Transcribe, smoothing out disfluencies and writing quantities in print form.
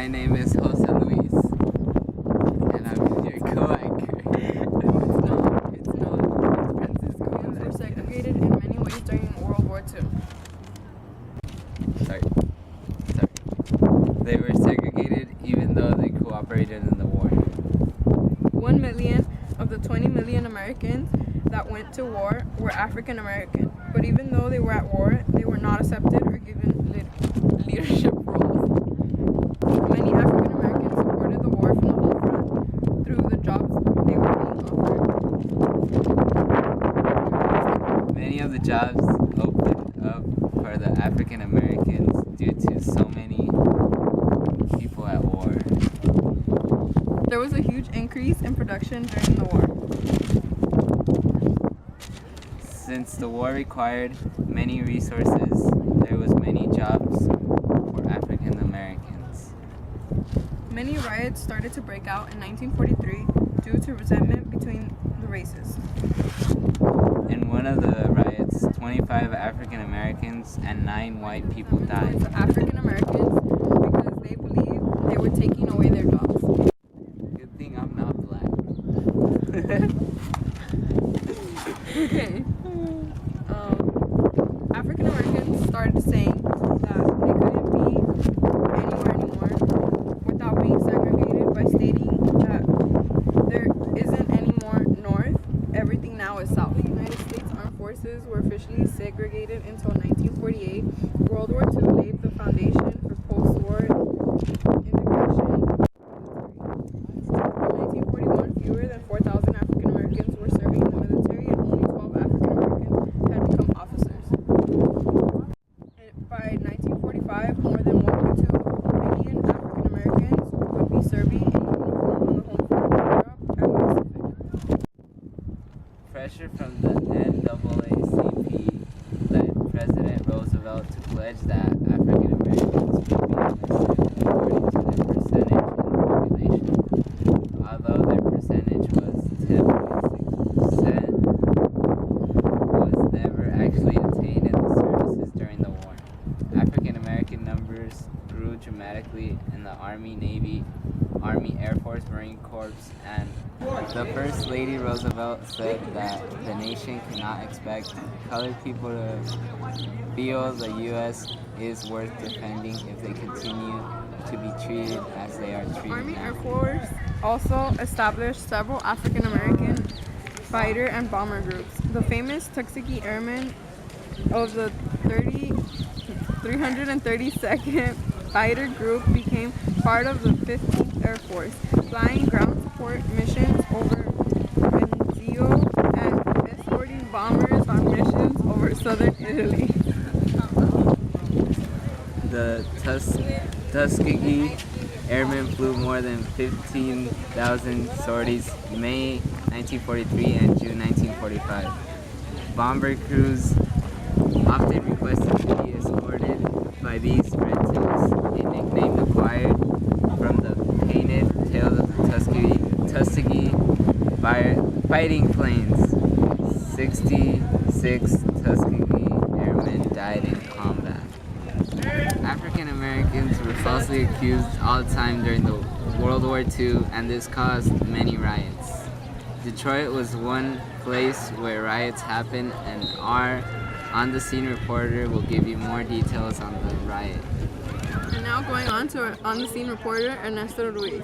My name is Jose Luis, and I'm your co-anchor. It's not. It's Francisco. Jews were segregated in many ways during World War II. Sorry. They were segregated even though they cooperated in the war. 1 million of the 20 million Americans that went to war were African American, but even though they were at war, they were not accepted or given leadership roles. Many African Americans supported the war from the home front through the jobs they were being offered. Many of the jobs opened up for the African Americans due to so many people at war. There was a huge increase in production during the war. Since the war required many resources, there was many jobs for African Americans. Many riots started to break out in 1943 due to resentment between the races. In one of the riots, 25 African Americans and 9 white people died. It's African Americans because they believed they were taking away their jobs. Good thing I'm not black. Okay. African Americans started saying that they couldn't be anywhere anymore without being segregated by stating that there isn't any more North, everything now is South. The United States Armed Forces were officially segregated until 1948. World War II laid the foundation for post-war integration. In 1941, fewer than 4,000 African Americans were serving in the military and only 12 African Americans had become officers. And by 1945, more than 1.2 million African Americans would be serving in uniform on the home front in Europe and the Pacific. Pressure from the NAACP led President Roosevelt to pledge that African Americans would be enlisted according to their percentage in the population. Although their percentage was 10.6%, was never actually attained in the services during the war. African American numbers grew dramatically in the Army, Navy, Army, Air Force, Marine Corps, and the First Lady Roosevelt said that the nation cannot expect colored people to feel the U.S. is worth defending if they continue to be treated as they are treated Army now. Air Force also established several African American fighter and bomber groups. The famous Tuskegee Airmen of the 332nd Fighter Group became part of the 15th Air Force, flying ground support missions over Benzio and escorting bombers on missions over southern Italy. The Tuskegee Airmen flew more than 15,000 sorties May 1943 and June 1945. Bomber crews often requested to be escorted by these red-tails, a nickname acquired from the painted tails of the Tuskegee fighting planes. 66 Tuskegee Airmen died in combat. African Americans were falsely accused all the time during the World War II, and this caused many riots. Detroit was one place where riots happened, and our on-the-scene reporter will give you more details on the riot. And now going on to our on-the-scene reporter, Ernesto Ruiz.